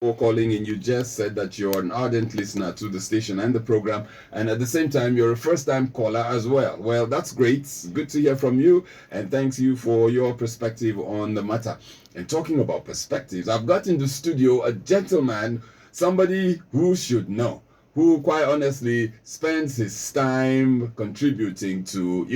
for calling in. You just said that you're an ardent listener to the station and the program, and at the same time, you're a first-time caller as well. Well, that's great. It's good to hear from you, and thanks you for your perspective on the matter. And talking about perspectives, I've got in the studio a gentleman, somebody who should know, who quite honestly spends his time contributing to,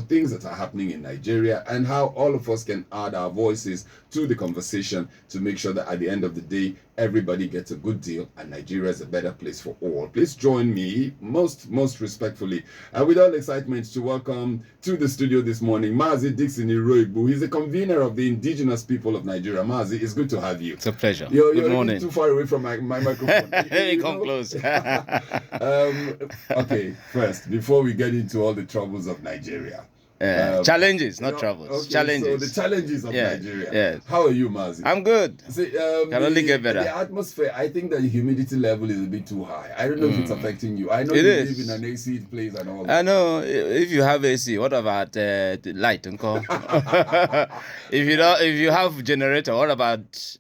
things that are happening in Nigeria and how all of us can add our voices to the conversation to make sure that at the end of the day, everybody gets a good deal and Nigeria is a better place for all. Please join me most respectfully with all excitement to welcome to the studio this morning Mazi Dixon Iroigbu. He's the convener of the indigenous people of Nigeria. Mazi, it's good to have you. It's a pleasure. You're morning. Too far away from my microphone. Let me come close. Okay, first, before we get into all the troubles of Nigeria. Challenges, not troubles. Okay, challenges. So the challenges of Nigeria. Yes. How are you, Mazi? I'm good. See, Can only get better. The atmosphere, I think the humidity level is a bit too high. I don't know if it's affecting you. I know you live in an AC place and all that. I know. If you have AC, what about the light? Uncle? If you have generator, what about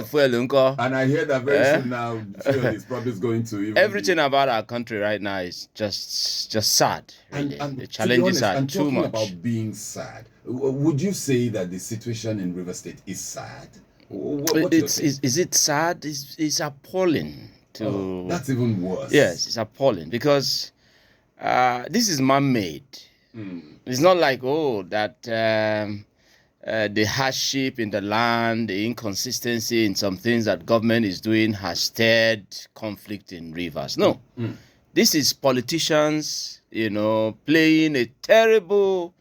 fuel? Uncle? And I hear that very soon now, fuel is probably going to even everything about our country right now is just sad. Really. And the challenges are too much. About being sad, would you say that the situation in River State is sad? Is it sad? It's appalling. That's even worse. Yes, it's appalling because this is man-made. It's not like the hardship in the land, the inconsistency in some things that government is doing has stirred conflict in rivers. No, this is politicians, playing a terrible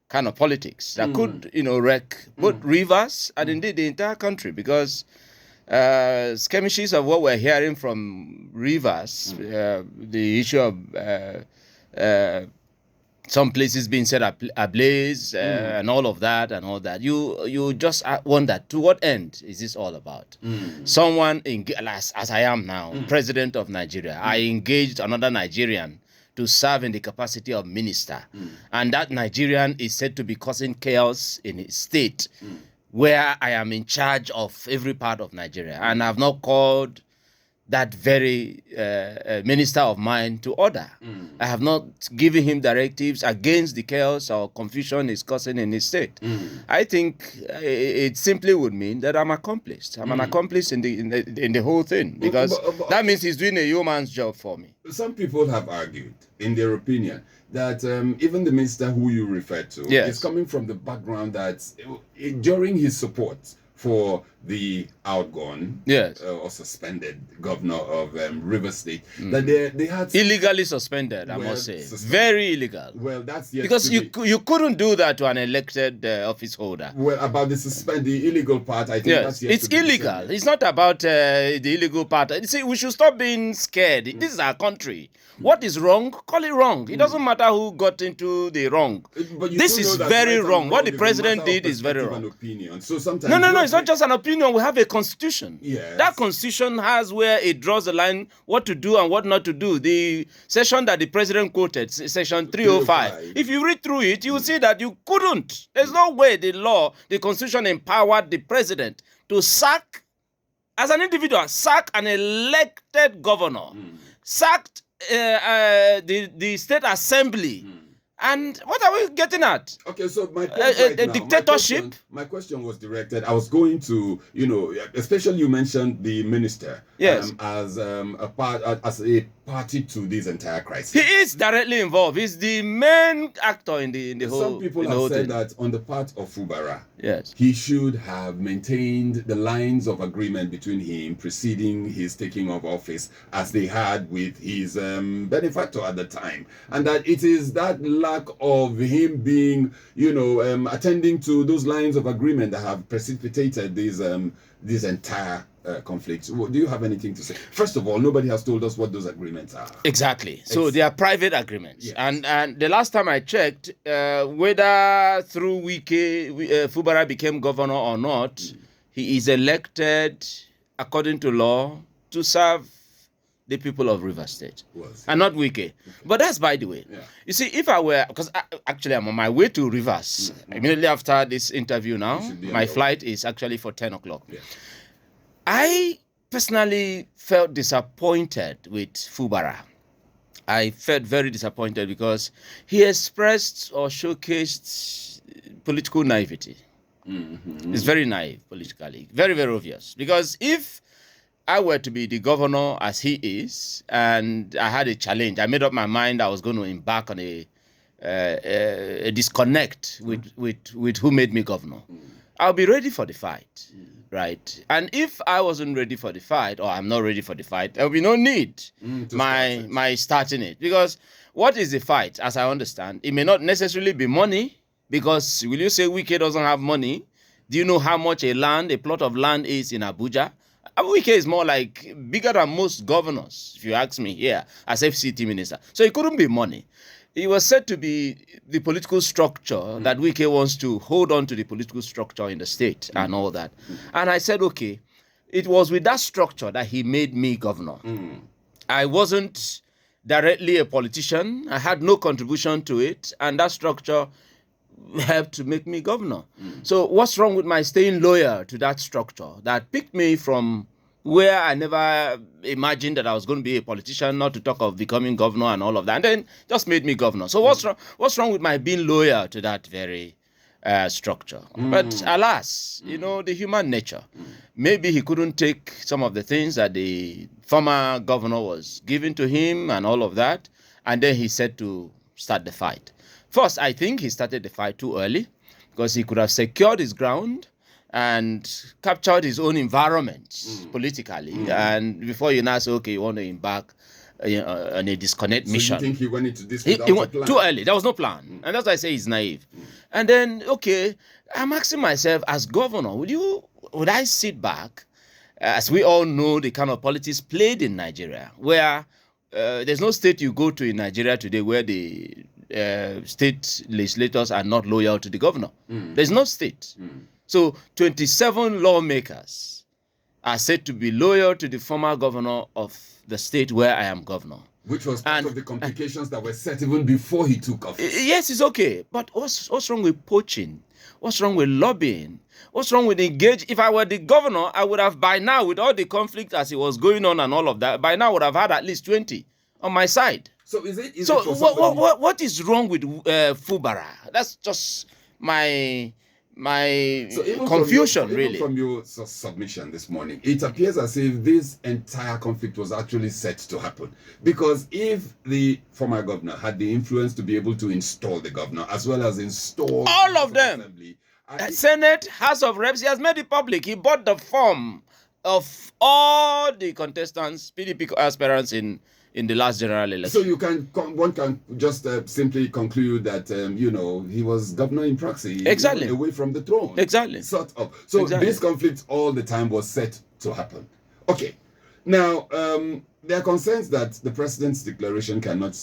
kind of politics that could, wreck both rivers and indeed the entire country, because skirmishes of what we're hearing from rivers, the issue of some places being set ablaze and all of that, you just wonder, to what end is this all about? Someone, as I am now, president of Nigeria, I engaged another Nigerian to serve in the capacity of minister. And that Nigerian is said to be causing chaos in his state, where I am in charge of every part of Nigeria. And I've not called that very minister of mine to order. I have not given him directives against the chaos or confusion he's causing in his state. I think it simply would mean that I'm accomplished. I'm an accomplice in the whole thing, because that means he's doing a yeoman's job for me. Some people have argued, in their opinion, that even the minister who you referred to is coming from the background that during his support for the outgone or suspended governor of River State, that they had illegally suspended, I must say, very illegal. Well, that's because you couldn't do that to an elected office holder. Well, about the illegal part, I think that's it's illegal. It's not about the illegal part. See, we should stop being scared. This is our country. What is wrong? Call it wrong. It doesn't matter who got into the wrong. This is very wrong. What the president did is very wrong. So sometimes no, it's not just an opinion. We have a constitution. Yes. That constitution has where it draws the line, what to do and what not to do. The section that the president quoted, section 305. If you read through it, you will see that you couldn't. There's no way the constitution empowered the president to sack, as an individual, sack an elected governor, sacked the state assembly. And what are we getting at? Okay, so my point dictatorship? My question was directed. I was going to, especially you mentioned the minister as a party to this entire crisis. He is directly involved. He's the main actor in the whole. Some people have said that on the part of Fubara, he should have maintained the lines of agreement between him preceding his taking of office, as they had with his benefactor at the time, and that it is that lack of him being, attending to those lines of agreement that have precipitated this entire conflict. Do you have anything to say? First of all, nobody has told us what those agreements are. Exactly. So they are private agreements. Yes. And the last time I checked, whether through Wike Fubara became governor or not, he is elected according to law to serve the people of River State, and not Wike. But that's by the way. Yeah. You see, if I were, because actually I'm on my way to Rivers immediately after this interview now. My flight is actually for 10 o'clock. Yeah. I personally felt disappointed with Fubara. I felt very disappointed because he expressed or showcased political naivety. It's very naive politically, very, very obvious. Because if I were to be the governor as he is, and I had a challenge, I made up my mind I was going to embark on a disconnect with who made me governor, I'll be ready for the fight, right? And if I wasn't ready for the fight, or I'm not ready for the fight, there will be no need my starting it. Because what is the fight, as I understand? It may not necessarily be money, because will you say Wike doesn't have money? Do you know how much a plot of land is in Abuja? Wike is more like bigger than most governors, if you ask me here, as FCT minister. So it couldn't be money. It was said to be the political structure that Wike wants to hold on to, the political structure in the state and all that. And I said, okay, it was with that structure that he made me governor. I wasn't directly a politician. I had no contribution to it. And that structure helped to make me governor. So what's wrong with my staying loyal to that structure that picked me from where I never imagined that I was going to be a politician, not to talk of becoming governor and all of that, and then just made me governor. So what's wrong with my being loyal to that very structure? But alas, you know, the human nature. Maybe he couldn't take some of the things that the former governor was giving to him and all of that, and then he said to start the fight. First, I think he started the fight too early, because he could have secured his ground and captured his own environment politically. And before you now say, okay, you want to embark on a disconnect mission. So you think he went into this without a plan? Too early. There was no plan. And that's why I say he's naive. And then, okay, I'm asking myself, as governor, would I sit back, as we all know the kind of politics played in Nigeria, where there's no state you go to in Nigeria today where the state legislators are not loyal to the governor. There's no state. So 27 lawmakers are said to be loyal to the former governor of the state where I am governor. Which was part of the complications that were set even before he took office. Yes, it's okay. But what's wrong with poaching? What's wrong with lobbying? What's wrong with engaging? If I were the governor, I would have by now, with all the conflict as it was going on and all of that, by now would have had at least 20 on my side. So what is wrong with Fubara? That's just my confusion, really. Even from your submission this morning, it appears as if this entire conflict was actually set to happen. Because if the former governor had the influence to be able to install the governor, as well as install all of them, Senate, House of Reps, he has made it public. He bought the form of all the contestants, PDP aspirants in the last general election. So one can just simply conclude that he was governor in proxy, exactly, away from the throne, exactly, sort of. So exactly. This conflict all the time was set to happen. Okay, now there are concerns that the president's declaration cannot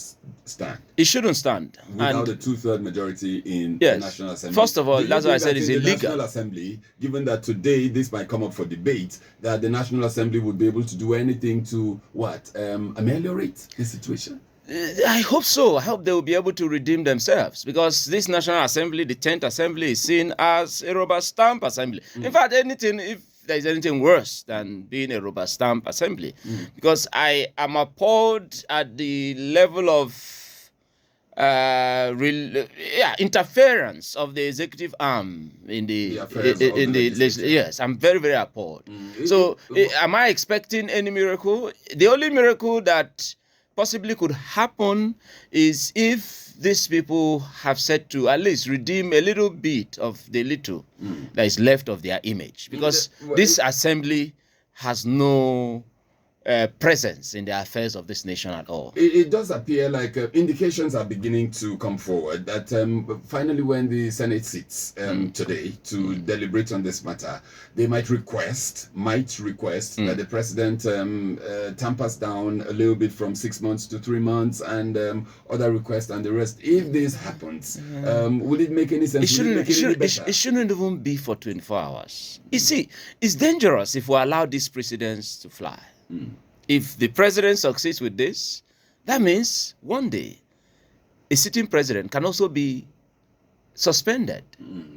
stand. It shouldn't stand without a 2/3 majority in the National Assembly. First of all, that's why I said it's illegal. The National Assembly, given that today this might come up for debate, that the National Assembly would be able to do anything to ameliorate the situation. I hope so. I hope they will be able to redeem themselves, because this National Assembly, the 10th Assembly, is seen as a rubber stamp assembly. In fact, if there's anything worse than being a rubber stamp assembly, because I am appalled at the level of interference of the executive arm in the yes, I'm very, very appalled. So am I expecting any miracle? The only miracle that possibly could happen is if these people have said to at least redeem a little bit of the little that is left of their image, because this assembly has no presence in the affairs of this nation at all. It does appear like indications are beginning to come forward that finally when the Senate sits today to deliberate on this matter, they might request that the president tampers down a little bit from 6 months to 3 months and other requests and the rest. If this happens, will it make any sense? It shouldn't even be for 24 hours. You see, it's dangerous if we allow these precedents to fly. If the president succeeds with this, that means one day a sitting president can also be suspended.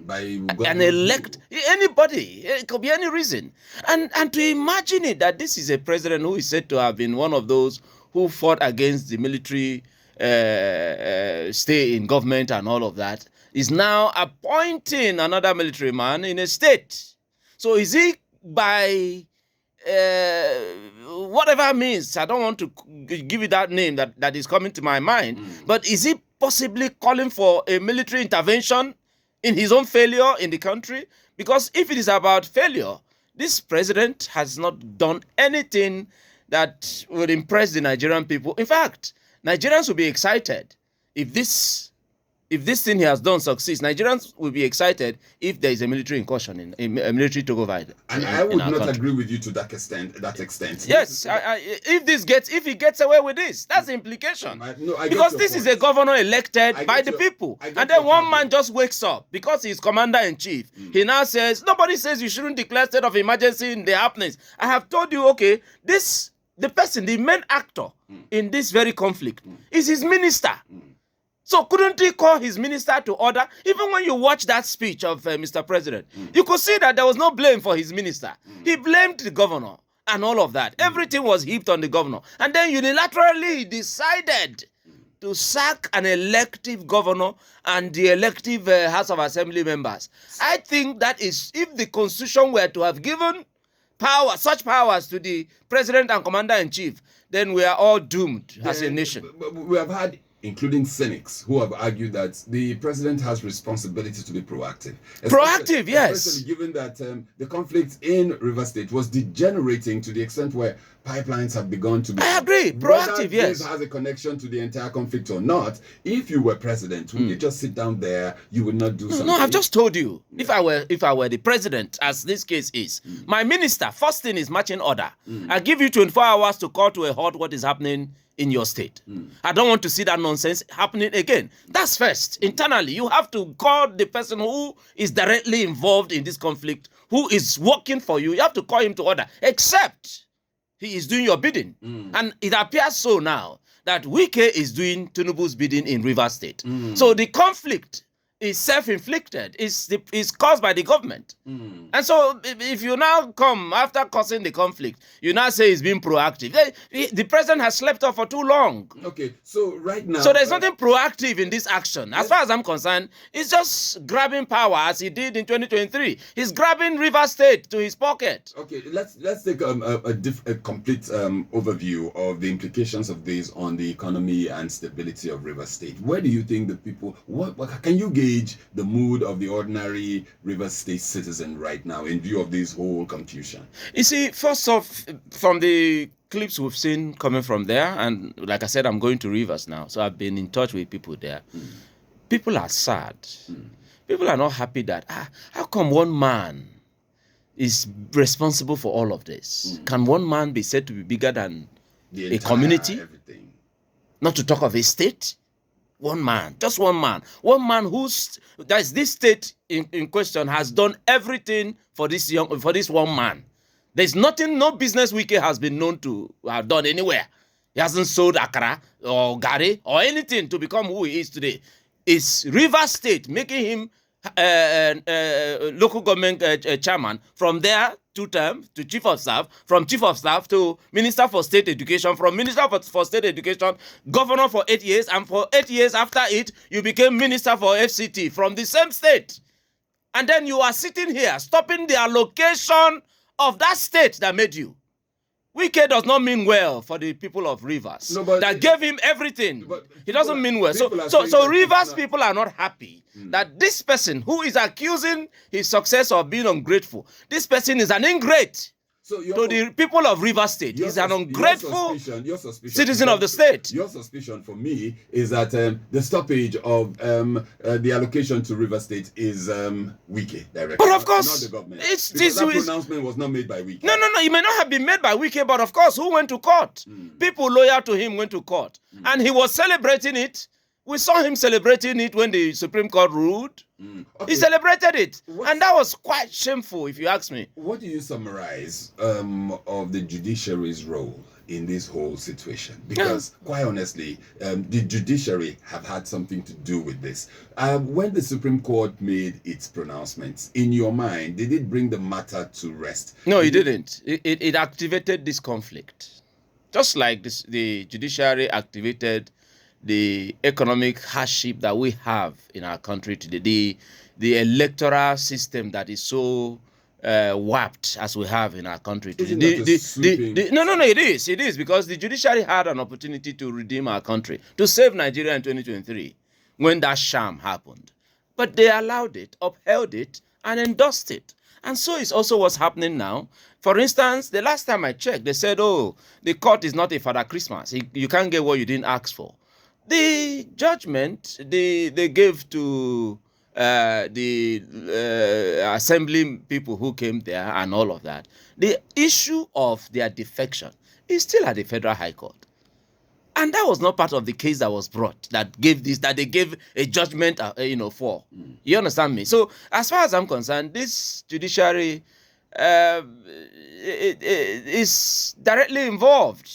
By And elect anybody. It could be any reason. And to imagine it, that this is a president who is said to have been one of those who fought against the military stay in government and all of that, is now appointing another military man in a state. So is he by whatever means, I don't want to give you that name that is coming to my mind, but is he possibly calling for a military intervention in his own failure in the country? Because if it is about failure, this president has not done anything that would impress the Nigerian people. In fact, Nigerians will be excited if this thing he has done succeeds. Nigerians will be excited if there is a military incursion, in a military takeover. And I would not agree with you to that extent. Yes, if he gets away with this, that's the implication. Because this is a governor elected by the people, and then one man just wakes up because he's commander-in-chief. He now says, nobody says you shouldn't declare state of emergency in the happenings. I have told you, okay, the main actor in this very conflict is his minister. So couldn't he call his minister to order? Even when you watch that speech of Mr. President, you could see that there was no blame for his minister. He blamed the governor and all of that. Everything was heaped on the governor. And then unilaterally he decided to sack an elective governor and the elective House of Assembly members. I think that is, if the Constitution were to have given such powers to the president and commander-in-chief, then we are all doomed as a nation. We have had, including cynics, who have argued that the president has responsibility to be proactive. Proactive, yes. Especially given that the conflict in Rivers State was degenerating to the extent where pipelines have begun to be... I agree, proactive, yes. This has a connection to the entire conflict or not. If you were president, would you just sit down there, you would not do something? No, I've just told you. Yeah. If I were the president, as this case is, my minister, first thing is marching order. I give you 24 hours to call to a halt what is happening in your state. I don't want to see that nonsense happening again. That's first. Internally, you have to call the person who is directly involved in this conflict, who is working for you. You have to call him to order, except he is doing your bidding. And it appears so now that Wike is doing Tinubu's bidding in Rivers State. So the conflict is self-inflicted, is caused by the government. And so if you now come after causing the conflict, you now say he's being proactive. The president has slept off for too long. Okay, so right now... So there's nothing proactive in this action. As far as I'm concerned, it's just grabbing power as he did in 2023. He's grabbing Rivers State to his pocket. Okay, let's take a complete overview of the implications of this on the economy and stability of Rivers State. Where do you think the people... What can you gauge the mood of the ordinary Rivers State citizen right now in view of this whole confusion? You see, first off, from the clips we've seen coming from there, and like I said, I'm going to Rivers now, so I've been in touch with people there. People are sad. People are not happy that, how come one man is responsible for all of this? Can one man be said to be bigger than a community? Everything. Not to talk of a state? One man, just one man. One man this state in question has done everything for this one man. There's nothing, no business Wike has been known to have done anywhere. He hasn't sold akara or gari or anything to become who he is today. It's Rivers State making him local government chairman, from there 2 terms to chief of staff, from chief of staff to minister for state education, from minister for state education, governor for 8 years, and for 8 years after it, you became minister for FCT from the same state. And then you are sitting here stopping the allocation of that state that made you. Wike does not mean well for the people of Rivers that gave him everything. He doesn't mean well. So Rivers people are not happy that this person who is accusing his success of being ungrateful, this person is an ingrate to the people of Rivers State. He's an ungrateful citizen of the state. Your suspicion for me is that the stoppage of the allocation to Rivers State is Wike directly. But of course, not the government. That pronouncement was not made by Wike. No. It may not have been made by Wike, but of course, who went to court? People loyal to him went to court. And he was celebrating it. We saw him celebrating it when the Supreme Court ruled. Okay. He celebrated it. And that was quite shameful, if you ask me. What do you summarize of the judiciary's role in this whole situation? Because, quite honestly, the judiciary have had something to do with this. When the Supreme Court made its pronouncements, in your mind, did it bring the matter to rest? No, it didn't. It activated this conflict. Just like the judiciary activated the economic hardship that we have in our country today, the electoral system that is so warped as we have in our country today. No, it is because the judiciary had an opportunity to redeem our country, to save Nigeria in 2023 when that sham happened. But they allowed it, upheld it, and endorsed it. And so is also what's happening now. For instance, the last time I checked, they said, oh, the court is not a Father Christmas. You can't get what you didn't ask for. The judgment they gave to the assembly people who came there and all of that, the issue of their defection is still at the Federal High Court. And that was not part of the case that was brought that they gave a judgment, for. You understand me? So as far as I'm concerned, this judiciary is directly involved,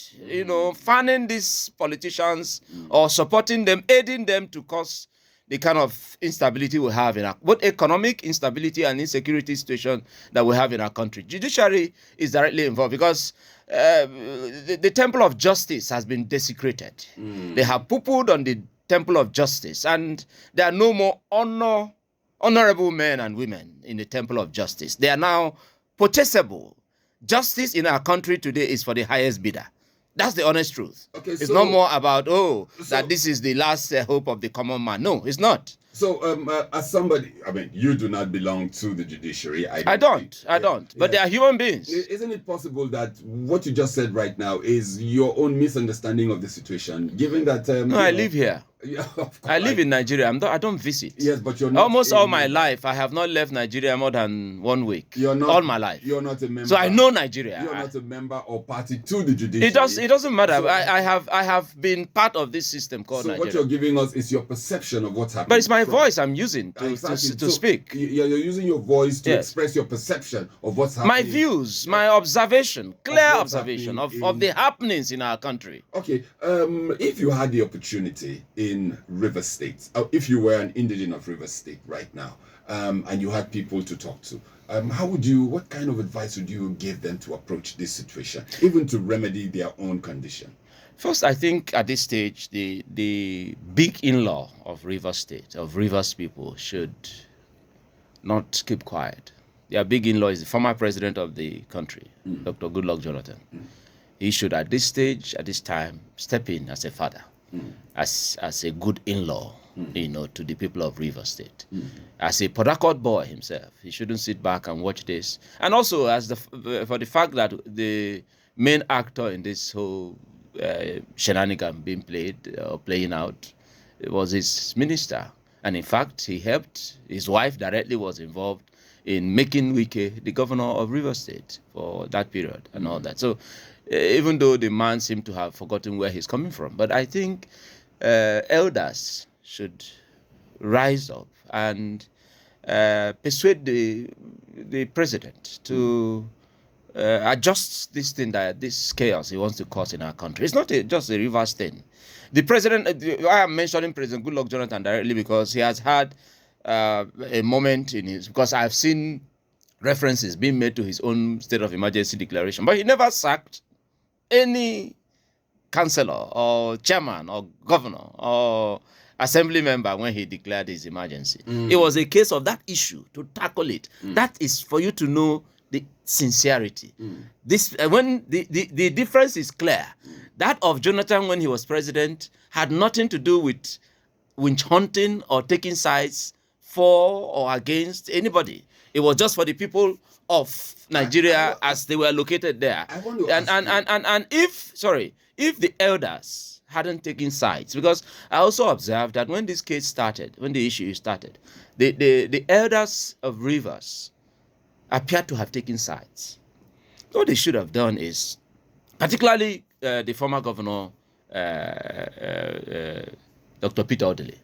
fanning these politicians or supporting them, aiding them to cause the kind of instability we have in our, both economic instability and insecurity situation that we have in our country. Judiciary is directly involved because the temple of justice has been desecrated. They have poo-pooed on the temple of justice, and there are no more honorable men and women in the temple of justice. They are now potentiable. Justice in our country today is for the highest bidder. That's the honest truth. Okay, it's not more about, that this is the last hope of the common man. No, it's not. So, as somebody, I mean, you do not belong to the judiciary. I don't. But they are human beings. Isn't it possible that what you just said right now is your own misunderstanding of the situation, given that... no, I live here. Yeah, I live in Nigeria. I don't visit. Yes, but you're not... Almost all my life, I have not left Nigeria more than 1 week. You're not... All my life. You're not a member... So I know Nigeria. You're not a member or party to the judiciary. It doesn't matter. So, I have been part of this system called Nigeria. So what you're giving us is your perception of what's happening. But it's my voice I'm using to speak. You're using your voice to express your perception of what's happening. My views, my observation, clear observation of the happenings in our country. Okay, if you had the opportunity in River State, if you were an indigene of River State right now, and you had people to talk to, what kind of advice would you give them to approach this situation, even to remedy their own condition? First, I think at this stage, the big in-law of River State, of Rivers people, should not keep quiet. Their big in-law is the former president of the country, Dr. Goodluck Jonathan. He should, at this stage, at this time, step in as a father, as a good in-law, to the people of River State. As a Port Harcourt boy himself, he shouldn't sit back and watch this. And also, for the fact that the main actor in this whole shenanigan being playing out, it was his minister. And in fact, he helped, his wife directly was involved in making Wike the governor of River State for that period and all that. So even though the man seemed to have forgotten where he's coming from, but I think elders should rise up and persuade the president to adjust this thing, this chaos he wants to cause in our country. It's not just a Rivers thing. The president, I am mentioning President Goodluck Jonathan directly because he has had a moment because I've seen references being made to his own state of emergency declaration, but he never sacked any councillor or chairman or governor or assembly member when he declared his emergency. It was a case of that issue, to tackle it. That is for you to know the sincerity. This when the difference is clear. That of Jonathan when he was president had nothing to do with winch hunting or taking sides for or against anybody. It was just for the people of Nigeria as they were located there. And if the elders hadn't taken sides, because I also observed that when this case started, when the issue started, the elders of Rivers appeared to have taken sides. What they should have done is, particularly the former governor, Dr. Peter Odili,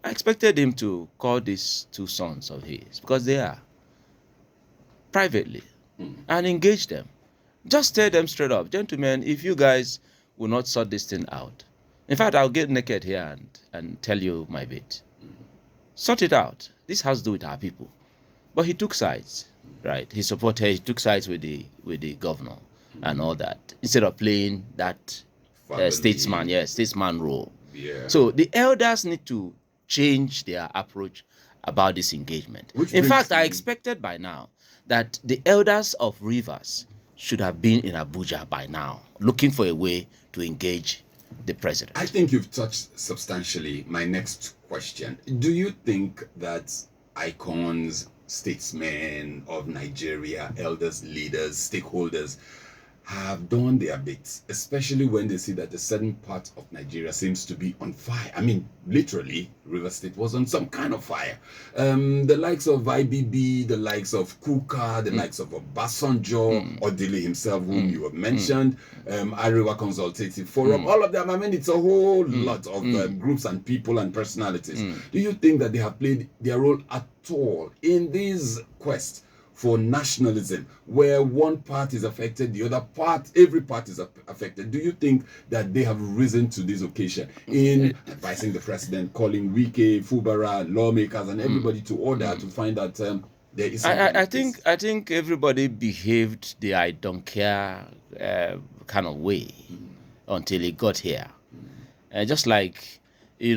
I expected him to call these two sons of his, because they are, privately, and engage them. Just tell them straight up, gentlemen, if you guys will not sort this thing out. In fact, I'll get naked here and tell you my bit. Sort it out. This has to do with our people. But he took sides, right? He took sides with the governor and all that, instead of playing that statesman role. Yeah. So the elders need to change their approach about this engagement. In fact, I expected by now that the elders of Rivers should have been in Abuja by now, looking for a way to engage the president. I think you've touched substantially my next question. Do you think that icons, statesmen of Nigeria, elders, leaders, stakeholders have done their bits, especially when they see that a certain part of Nigeria seems to be on fire? I mean, literally, River State was on some kind of fire. The likes of IBB, the likes of Kuka, the likes of Obasanjo, Odili himself, whom you have mentioned, Arewa Consultative Forum, all of them. I mean, it's a whole lot of groups and people and personalities. Do you think that they have played their role at all in this quest for nationalism, where one part is affected, the other part, every part is affected? Do you think that they have risen to this occasion in advising the president, calling Wike, Fubara, lawmakers, and everybody to order to find that there is? I think everybody behaved the I don't care kind of way until it got here. Just like, in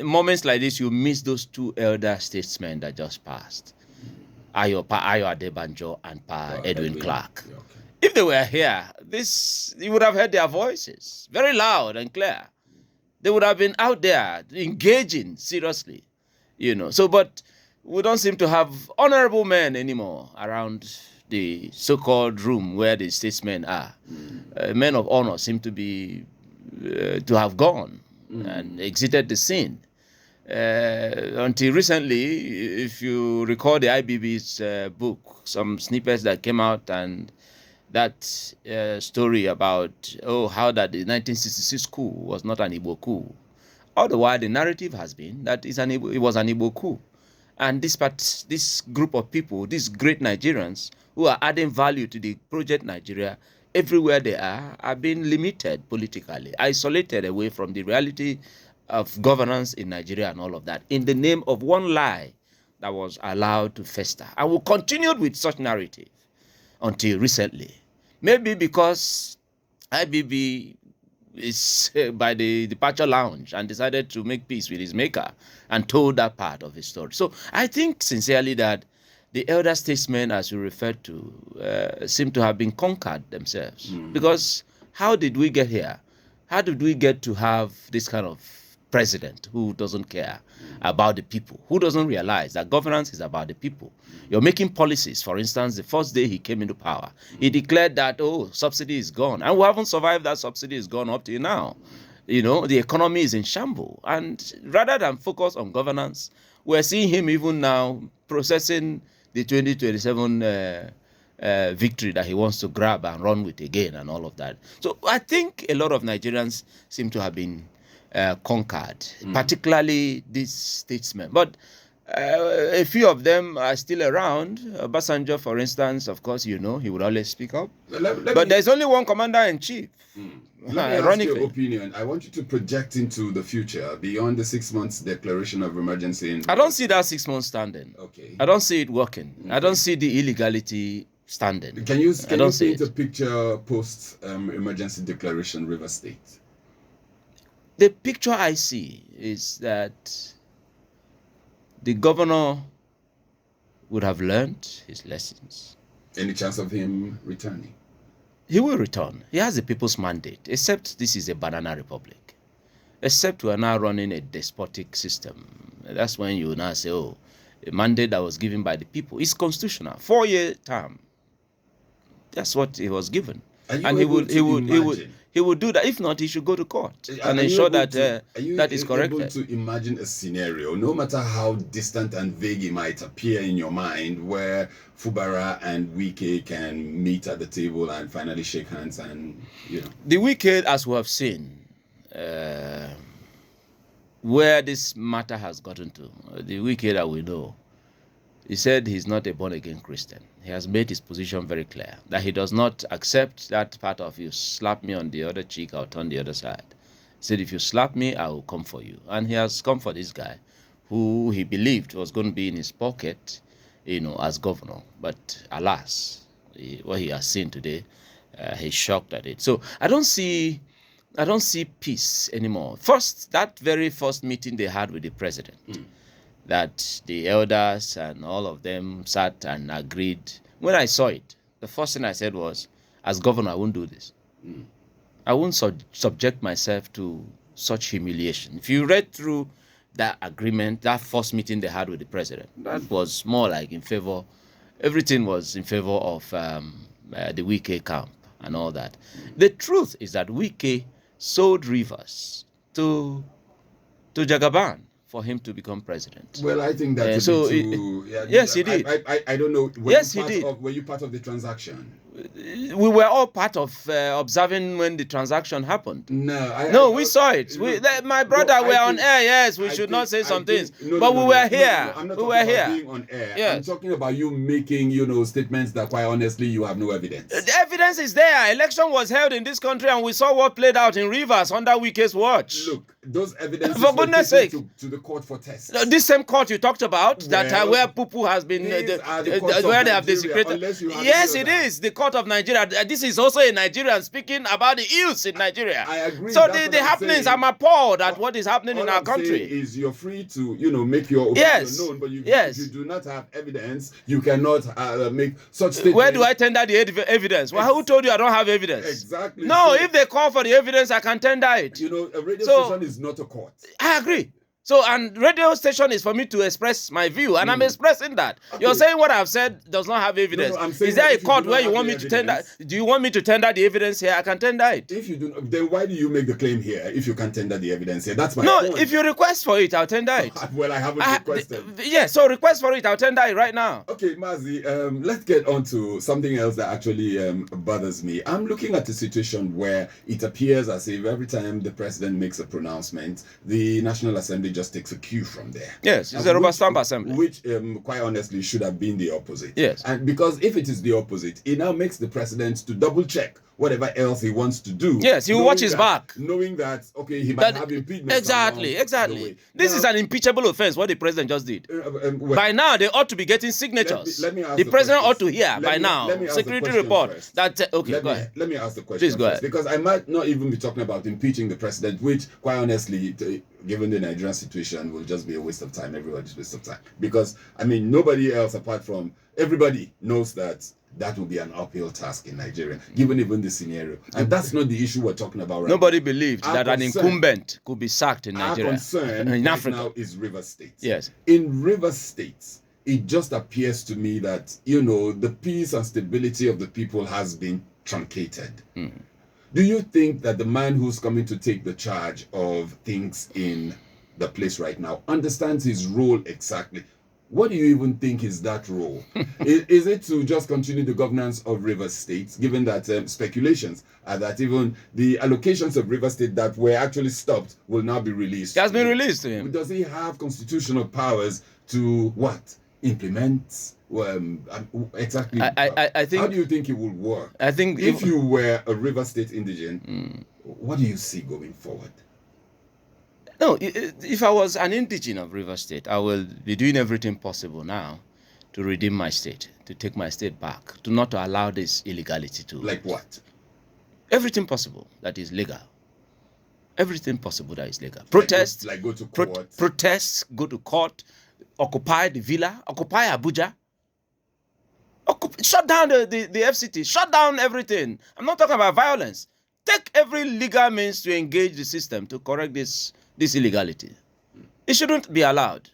moments like this, you miss those two elder statesmen that just passed. Ayo Adebanjo and Pa Edwin Clark. Yeah, okay. If they were here, you would have heard their voices very loud and clear. They would have been out there engaging seriously, So, but we don't seem to have honorable men anymore around the so-called room where the statesmen are. Men of honor seem to be to have gone and exited the scene. Until recently, if you recall the IBB's book, some snippets that came out, and that story about how that the 1966 coup was not an Igbo coup. All the while, the narrative has been that it was an Igbo coup. And this group of people, these great Nigerians who are adding value to the project Nigeria, everywhere they are being limited politically, isolated away from the reality of governance in Nigeria and all of that, in the name of one lie that was allowed to fester. And we continued with such narrative until recently. Maybe because IBB is by the departure lounge and decided to make peace with his maker and told that part of his story. So I think sincerely that the elder statesmen, as you referred to, seem to have been conquered themselves. Because how did we get here? How did we get to have this kind of president who doesn't care about the people, who doesn't realize that governance is about the people? You're making policies. For instance, the first day he came into power, he declared that, subsidy is gone. And we haven't survived that subsidy is gone up till now. The economy is in shambles. And rather than focus on governance, we're seeing him even now processing the 2027 victory that he wants to grab and run with again and all of that. So I think a lot of Nigerians seem to have been conquered, particularly these statesmen. But a few of them are still around. Obasanjo, for instance, of course, he would always speak up. But there's only one commander-in-chief. Let me ask your opinion. I want you to project into the future, beyond the 6 months declaration of emergency. I don't see that 6 months standing. Okay. I don't see it working. Okay. I don't see the illegality standing. Can you paint a picture post emergency declaration, River State? The picture I see is that the governor would have learned his lessons. Any chance of him returning? He will return. He has the people's mandate, except this is a banana republic. Except we are now running a despotic system. That's when you now say, a mandate that was given by the people is constitutional. 4-year term. That's what he was given. And he would do that. If not, he should go to court and ensure that that is corrected. Are you able to imagine a scenario, no matter how distant and vague it might appear in your mind, where Fubara and Wike can meet at the table and finally shake hands and, The Wike, as we have seen, where this matter has gotten to, the Wike that we know He said he's not a born-again Christian. He has made his position very clear that he does not accept that part of you slap me on the other cheek, I'll turn the other side. He said, if you slap me, I will come for you. And he has come for this guy who he believed was going to be in his pocket, as governor. But alas, what he has seen today, he's shocked at it. So I don't see peace anymore. First, that very first meeting they had with the president, that the elders and all of them sat and agreed. When I saw it, the first thing I said was, as governor, I won't do this. I won't subject myself to such humiliation. If you read through that agreement, that first meeting they had with the president, that was more like in favor, everything was in favor of the Wike camp and all that. The truth is that Wike sold Rivers to Jagaban for him to become president. Well, I think that's yes, he did. I don't know. Yes, he did. Were you part of the transaction? We were all part of observing when the transaction happened. No, we saw it. My brother were on air. Yes, we should not say some things, but we were here. I'm not we talking were about here. being on air. Yes. I'm talking about you making, statements that quite honestly you have no evidence. The evidence is there. Election was held in this country, and we saw what played out in Rivers under Wike's watch. Look, those evidences For were goodness taken sake. to the court for tests. This same court you talked about, Well, where Pupu has been, these are the courts of where they have Nigeria, desecrated. unless you have Yes, any it other. is the court of Nigeria. This is also a Nigerian speaking about the ills in Nigeria. I agree. So That's the what I'm happenings, saying. I'm appalled at what is happening All in our I'm saying country. is you're free to, make your opinion Yes. known, but if Yes. you do not have evidence, you cannot make such statements. Where do I tender the evidence? Well, who told you I don't have evidence? Exactly. No, So, if they call for the evidence, I can tender it. a radio So- station is not a court. I agree. So, and radio station is for me to express my view, and I'm expressing that. Okay. You're saying what I've said does not have evidence. I'm saying Is there that a if you court do where not you have want the me to tender? evidence- Do you want me to tender the evidence here? I can tender it. If you do, then why do you make the claim here if you can tender the evidence here? That's my No, point. if you request for it, I'll tender it. Well, I haven't requested. Yeah, so request for it, I'll tender it right now. Okay, Mazi, let's get on to something else that actually bothers me. I'm looking at a situation where it appears as if every time the president makes a pronouncement, the National Assembly just takes a cue from there. Yes, it's a rubber stamp assembly. Which, quite honestly, should have been the opposite. Yes. And because if it is the opposite, it now makes the president to double check whatever else he wants to do. Yes, he will knowing watch his that- back. Knowing that, okay, he might That- have impeachment. Exactly. This is an impeachable offense, what the president just did. well, By now, they ought to be getting signatures. let me ask the the president question. ought to hear Let by me- now. let me ask the Security question report. first. That okay, go ahead. Let me ask the question Please go first, ahead. because I might not even be talking about impeaching the president, which, quite honestly, given the Nigerian situation, will just be a waste of time. Everybody's waste of time. Because, nobody else apart from everybody knows that will be an uphill task in Nigeria, given even the scenario. And that's not the issue we're talking about right Nobody now. believed Our that an concern- incumbent could be sacked in Our Nigeria. concern in right Africa. now is River State. Yes. In River State, it just appears to me that, the peace and stability of the people has been truncated. Do you think that the man who's coming to take the charge of things in the place right now understands his role exactly? What do you even think is that role? Is it to just continue the governance of River State, given that speculations are that even the allocations of River State that were actually stopped will now be released? It has been released to him. Does he have constitutional powers to what? Implement? Exactly. I think. How do you think it will work? I think If you were a River State indigene, what do you see going forward? No, if I was an indigene of River State, I will be doing everything possible now to redeem my state, to take my state back, to not allow this illegality to. Like what? Everything possible that is legal. Everything possible that is legal. Protest. Like go to court. Protest, go to court, occupy the villa, occupy Abuja. Shut down the FCT, shut down everything. I'm not talking about violence. Take every legal means to engage the system to correct this illegality. It shouldn't be allowed.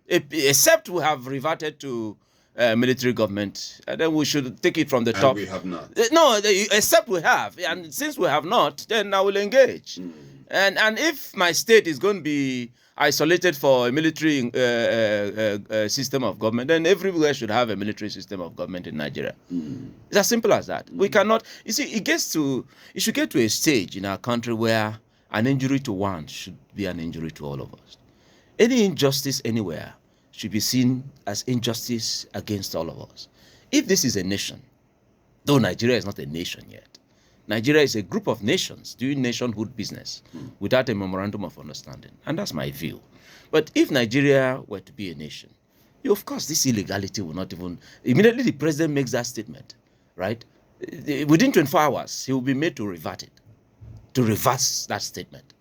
Except we have reverted to military government, and then we should take it from the top. And we have not. No, except we have. And since we have not, then I will engage. And if my state is going to be isolated for a military system of government, then everywhere should have a military system of government in Nigeria. It's as simple as that. We cannot, you see, it should get to a stage in our country where an injury to one should be an injury to all of us. Any injustice anywhere should be seen as injustice against all of us. If this is a nation, though Nigeria is not a nation yet, Nigeria is a group of nations doing nationhood business without a memorandum of understanding. And that's my view. But if Nigeria were to be a nation, of course, this illegality will not even... Immediately the president makes that statement, right? Within 24 hours, he will be made to revert it, to reverse that statement.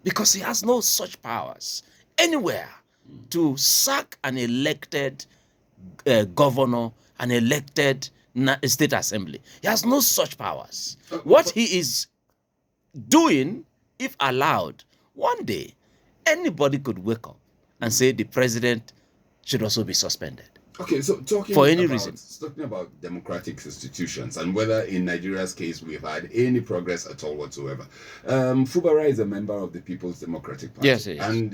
Because he has no such powers anywhere to sack an elected governor, an elected state assembly. He has no such powers. What he is doing, if allowed, one day, anybody could wake up and say the president should also be suspended. Okay, so talking about democratic institutions and whether in Nigeria's case we've had any progress at all whatsoever. Fubara is a member of the People's Democratic Party. Yes, and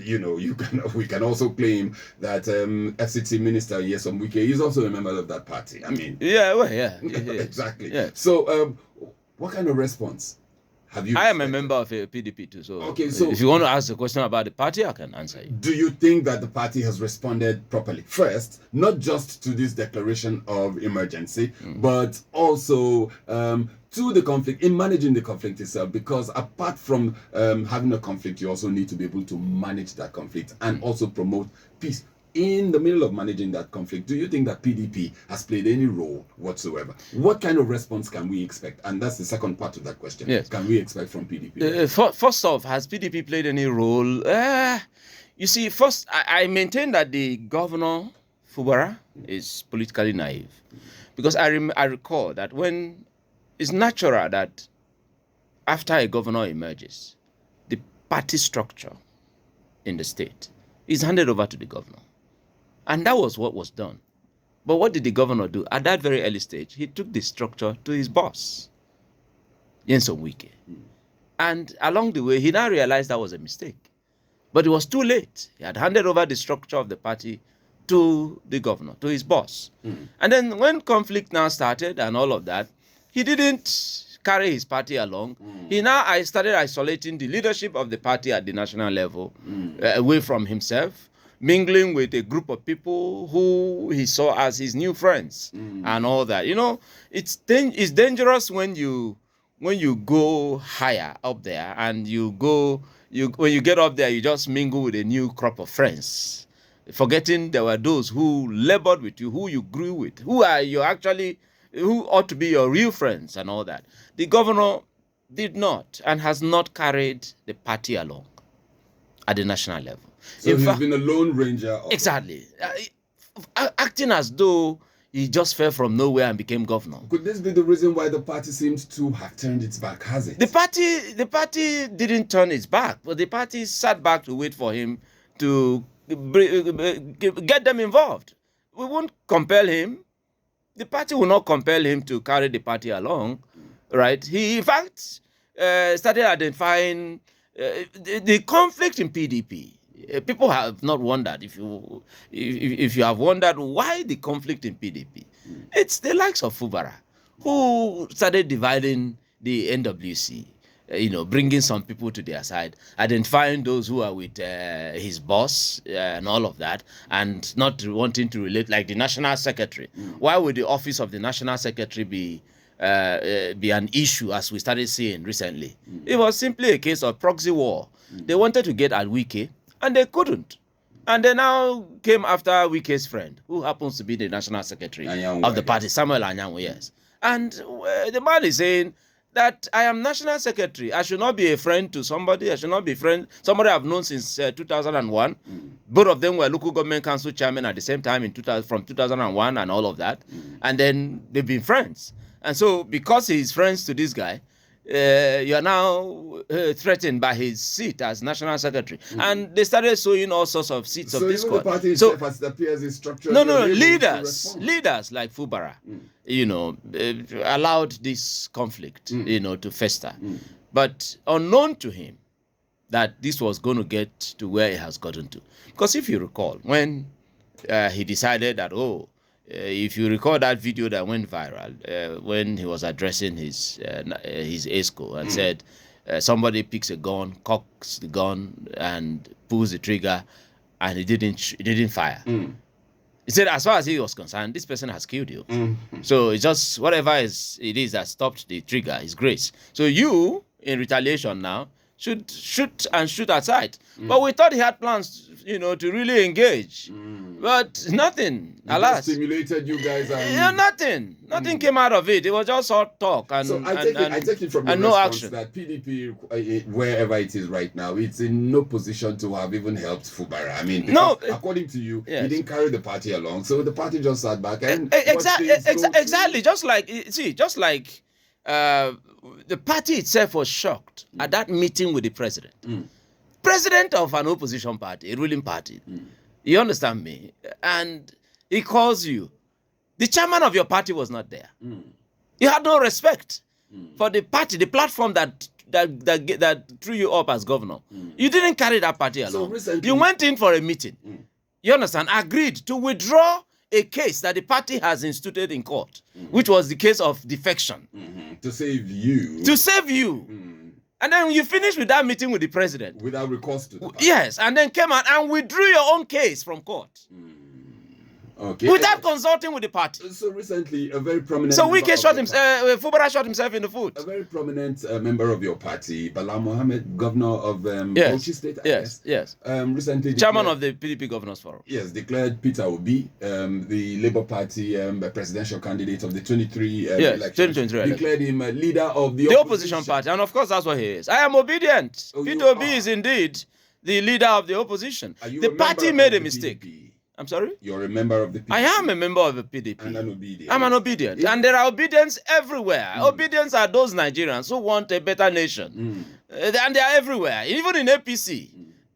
we can also claim that FCT Minister Nyesom Wike is also a member of that party. I mean, exactly. Yeah. So, what kind of response have you? I am a member of a PDP too. So, okay, so if you want to ask a question about the party, I can answer you. Do you think that the party has responded properly? First, not just to this declaration of emergency, but also to the conflict, in managing the conflict itself, because apart from having a conflict, you also need to be able to manage that conflict and also promote peace. In the middle of managing that conflict, do you think that PDP has played any role whatsoever? What kind of response can we expect? And that's the second part of that question. Yes. Can we expect from PDP? First off, has PDP played any role? You see, first, I maintain that the governor, Fubara, is politically naive. Because I recall that when it's natural that after a governor emerges, the party structure in the state is handed over to the governor. And that was what was done. But what did the governor do? At that very early stage, he took the structure to his boss, Nyesom Wike. And along the way, he now realized that was a mistake. But it was too late. He had handed over the structure of the party to the governor, to his boss. And then when conflict now started and all of that, he didn't carry his party along. He now started isolating the leadership of the party at the national level away from himself, mingling with a group of people who he saw as his new friends and all that. You know, it's dangerous when you go higher up there and when you get up there, you just mingle with a new crop of friends, forgetting there were those who labored with you, who you grew with, who ought to be your real friends and all that. The governor did not and has not carried the party along at the national level. So he's been a lone ranger. Exactly. Acting as though he just fell from nowhere and became governor. Could this be the reason why the party seems to have turned its back, has it? The party didn't turn its back, but the party sat back to wait for him to get them involved. We won't compel him. The party will not compel him to carry the party along, right? He, in fact, started identifying the conflict in PDP. People have not wondered, if you have wondered why the conflict in PDP. It's the likes of Fubara who started dividing the NWC, bringing some people to their side, identifying those who are with his boss and all of that, and not wanting to relate, like the national secretary. Why would the office of the national secretary be an issue, as we started seeing recently? It was simply a case of proxy war. They wanted to get at Wike, and they couldn't. And they now came after Wike's friend, who happens to be the national secretary of the party, Samuel Anyanwu, yes. And the man is saying that I am national secretary. I should not be a friend to somebody. I should not be somebody I've known since 2001. Both of them were local government council chairman at the same time from 2001 and all of that. And then they've been friends. And so because he's friends to this guy, you are now threatened by his seat as national secretary. And they started sowing all sorts of seeds of discord. So the party itself, as it appears, is structured. No, leaders like Fubara, allowed this conflict, to fester. But unknown to him that this was going to get to where it has gotten to. Because if you recall, when he decided that, if you recall that video that went viral when he was addressing his ESCO and said somebody picks a gun, cocks the gun, and pulls the trigger, and he didn't fire. He said, as far as he was concerned, this person has killed you. So it's just whatever it is that stopped the trigger is grace. So you, in retaliation now, should shoot aside. But we thought he had plans, to really engage. But nothing, alas. Stimulated you guys. Yeah, nothing came out of it. It was just all talk and so I take it from your no response action. that PDP, wherever it is right now, it's in no position to have even helped Fubara. I mean, because according to you, yes. he didn't carry the party along, so the party just sat back and exactly. Just like the party itself was shocked at that meeting with the president. President of an opposition party, a ruling party. You understand me? And he calls you. The chairman of your party was not there. You had no respect for the party, the platform that threw you up as governor. You didn't carry that party along. So recently, you went in for a meeting. You understand? Agreed to withdraw a case that the party has instituted in court, which was the case of defection. To save you. To save you. And then you finished with that meeting with the president. Without recourse to the party. Yes, and then came out and withdrew your own case from court. Okay. Without consulting with the party. So recently, a very prominent... So Fubara shot himself in the foot. A very prominent member of your party, Bala Mohammed, governor of Bauchi State, I guess. Yes. Recently... Chairman of the PDP Governors Forum. Yes, declared Peter Obi, the Labour Party presidential candidate of the 23 election. 2023 declared him leader of the opposition party. And of course, that's what he is. I am obedient. Peter Obi is indeed the leader of the opposition. The party made a mistake. PDP? I'm sorry? You're a member of the PDP. I am a member of the PDP. And an obedient. I'm an obedient. And there are obedience everywhere. Obedience are those Nigerians who want a better nation. And they are everywhere. Even in APC,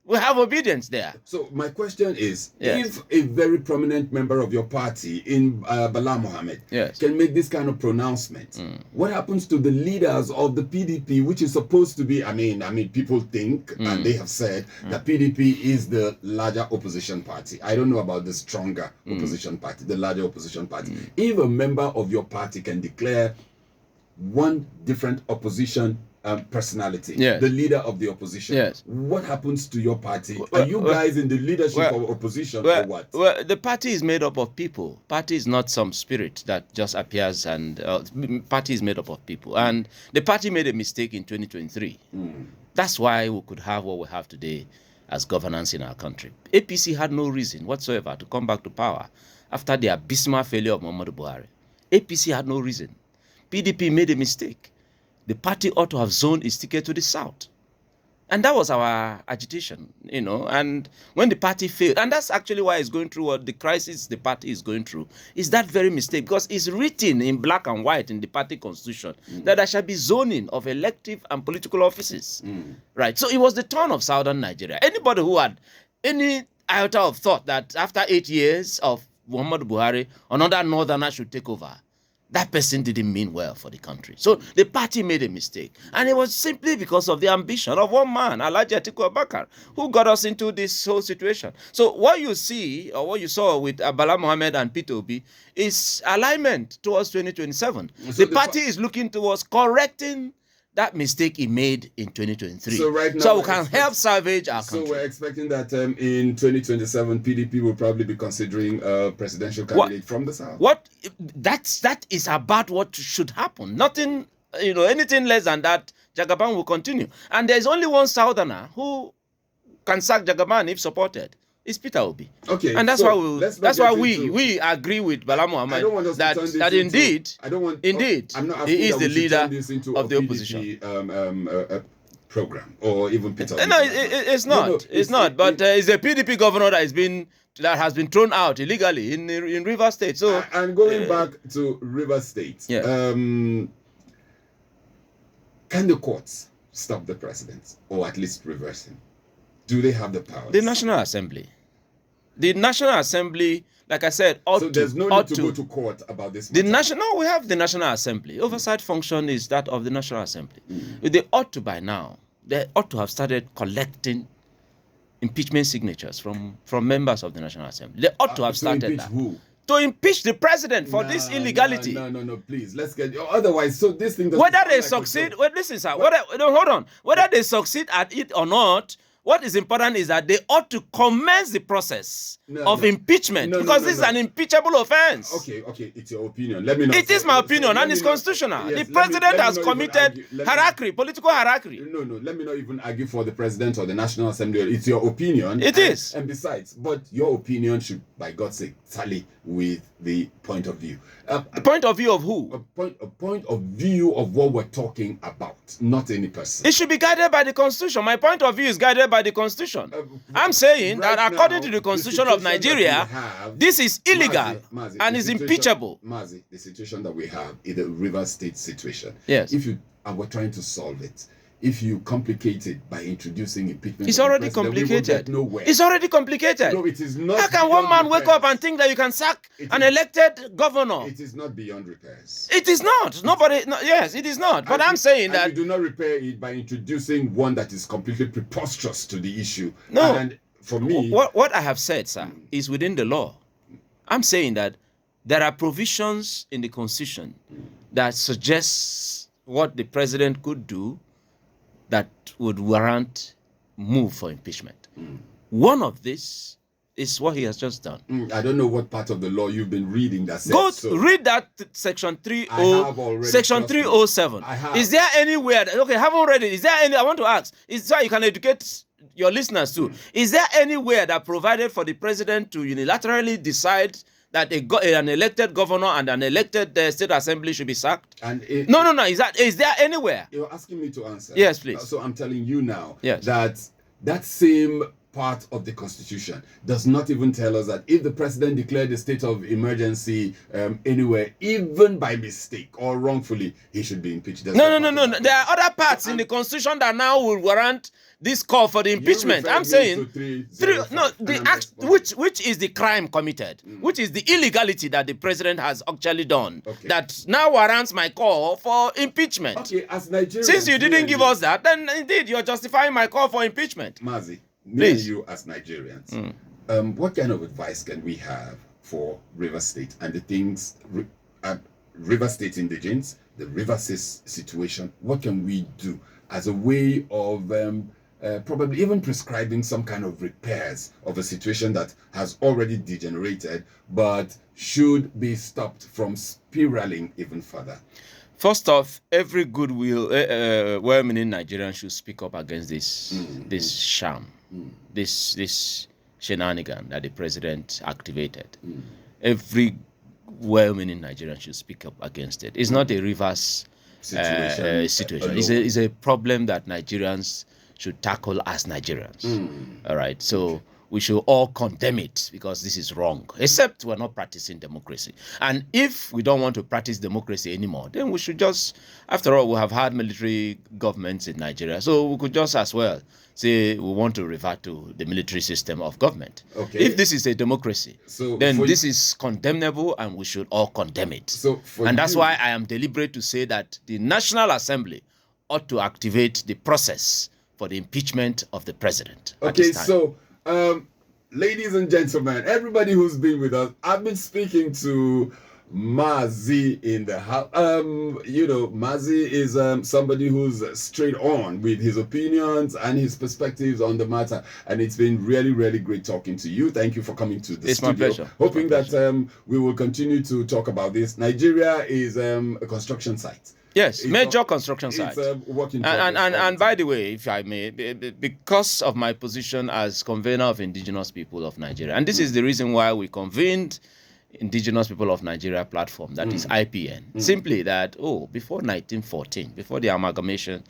we have obedience there. So my question is, if a very prominent member of your party in Bala Mohammed can make this kind of pronouncement, what happens to the leaders of the PDP, which is supposed to be, I mean, people think, and they have said, that PDP is the larger opposition party. I don't know about the stronger opposition party, the larger opposition party. If a member of your party can declare one different opposition personality, the leader of the opposition, what happens to your party? Are you guys in the leadership of opposition or what? Well, the party is made up of people. Party is not some spirit that just appears, and party is made up of people. And the party made a mistake in 2023. That's why we could have what we have today as governance in our country. APC had no reason whatsoever to come back to power after the abysmal failure of Muhammadu Buhari. APC had no reason. PDP made a mistake. The party ought to have zoned its ticket to the south. And that was our agitation, and when the party failed, and that's actually why it's going through what the crisis the party is going through, is that very mistake, because it's written in black and white in the party constitution that there shall be zoning of elective and political offices. Right? So it was the turn of southern Nigeria. Anybody who had any iota of thought that after 8 years of Muhammadu Buhari, another northerner should take over, that person didn't mean well for the country. So the party made a mistake. And it was simply because of the ambition of one man, Alhaji Atiku Abubakar, who got us into this whole situation. So what you see, or what you saw with Bala Mohammed and Peter Obi, is alignment towards 2027. So the party is looking towards correcting that mistake he made in 2023. So right now, so we can help salvage our country. So we're expecting that in 2027, PDP will probably be considering a presidential candidate from the south. That is about what should happen. Nothing, anything less than that, Jagaban will continue. And there's only one southerner who can sack Jagaban if supported. It's Peter Obi. Okay, and that's why we agree with Bala Muhammad that indeed he is the leader of the opposition program, or even Peter Obi. No, it's not. It's not. But it's a PDP governor that has been thrown out illegally in Rivers State. So and going back to Rivers State, can the courts stop the president, or at least reverse him? Do they have the power? The National Assembly. The National Assembly, like I said, so there's no need to go to court about this matter. We have the National Assembly. Oversight function is that of the National Assembly. They ought to, by now, they ought to have started collecting impeachment signatures from members of the National Assembly. They ought to have started that. Who? To impeach the president for this illegality. No, please. Let's get... Otherwise, so this thing... Whether they succeed... Listen, sir. Hold on. Whether they succeed at it or not, what is important is that they ought to commence the process of impeachment, because this is an impeachable offense. Okay, it's your opinion. Let me know. It is my opinion, and it's constitutional. Yes, the president has committed political harakiri. No, let me not even argue for the president or the National Assembly. It's your opinion. It is. And besides, but your opinion should, by God's sake, tally with the point of view. The point of view of who? A point of view of what we're talking about, not any person. It should be guided by the Constitution. My point of view is guided by the Constitution. I'm saying that according to the Constitution of Nigeria, this is illegal and is impeachable. Mazi, the situation that we have is the River State situation. Yes. And we're trying to solve it. If you complicate it by introducing impeachment, it's already complicated. It's already complicated. No, it is not. How can one man wake up and think that you can sack an elected governor? It is not beyond repairs. It is not. Yes, it is not. But I'm saying that you do not repair it by introducing one that is completely preposterous to the issue. No. And for me, what I have said, sir, is within the law. I'm saying that there are provisions in the Constitution that suggests what the president could do that would warrant move for impeachment. One of this is what he has just done. I don't know what part of the law you've been reading that says read that section 307. Is there anywhere I haven't read it. Is there any? I want to ask. Is so you can educate your listeners too. Is there anywhere that provided for the president to unilaterally decide that an elected governor and an elected state assembly should be sacked? No. Is there anywhere? You're asking me to answer. Yes, please. So I'm telling you now yes. that same part of the Constitution does not even tell us that if the president declared a state of emergency anywhere, even by mistake or wrongfully, he should be impeached. No. There are other parts in the Constitution that now will warrant this call for the impeachment. I'm saying which is the crime committed, which is the illegality that the president has actually done, that now warrants my call for impeachment. Okay, as Nigerians, since you didn't give us that, then indeed you're justifying my call for impeachment. Mazi, me and you as Nigerians, what kind of advice can we have for River State and the things River State indigents, the River State situation? What can we do as a way of probably even prescribing some kind of repairs of a situation that has already degenerated but should be stopped from spiraling even further? First off, every goodwill, well-meaning Nigerian should speak up against this sham, this shenanigan that the president activated. Every well-meaning Nigerian should speak up against it. It's not a reverse situation. It's a problem that Nigerians should tackle as Nigerians. All right, so we should all condemn it because this is wrong, except we're not practicing democracy. And if we don't want to practice democracy anymore, then we should just, after all, we have had military governments in Nigeria, so we could just as well say we want to revert to the military system of government. If this is a democracy, then this is condemnable and we should all condemn it. And that's why I am deliberate to say that the National Assembly ought to activate the process for the impeachment of the president. So ladies and gentlemen, everybody who's been with us, I've been speaking to Mazi in the house. Mazi is somebody who's straight on with his opinions and his perspectives on the matter, and it's been really, really great talking to you. Thank you for coming to the studio. My pleasure. Hoping that we will continue to talk about this. Nigeria is a construction site. Yes, major construction site. It's a work in progress. And by the way, if I may, because of my position as convener of indigenous people of Nigeria, and this is the reason why we convened Indigenous People of Nigeria platform, that is IPN, simply that, before 1914, before the amalgamation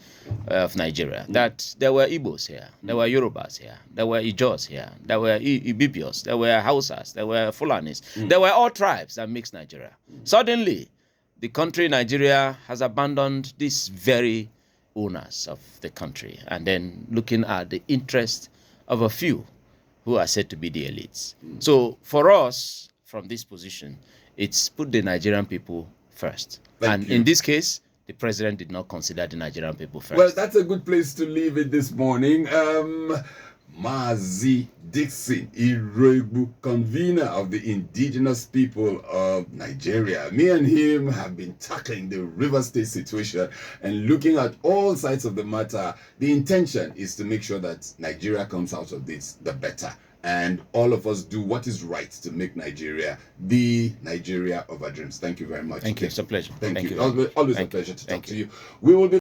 of Nigeria, that there were Igbos here, there were Yorubas here, there were Ijos here, there were Ibibios, there were Hausas, there were Fulanis, there were all tribes that mixed Nigeria. Suddenly, the country Nigeria has abandoned these very owners of the country and then looking at the interest of a few who are said to be the elites. So for us, from this position, it's put the Nigerian people first. Thank you. In this case, the president did not consider the Nigerian people first. Well, that's a good place to leave it this morning. Mazi Dixon Iroigbu, convener of the indigenous people of Nigeria. Me and him have been tackling the River State situation and looking at all sides of the matter. The intention is to make sure that Nigeria comes out of this the better. and all of us do what is right to make Nigeria the Nigeria of our dreams. Thank you very much. Thank you. It's a pleasure. Thank you. Very much. Always a Thank you. pleasure to talk Thank to you. you. We will be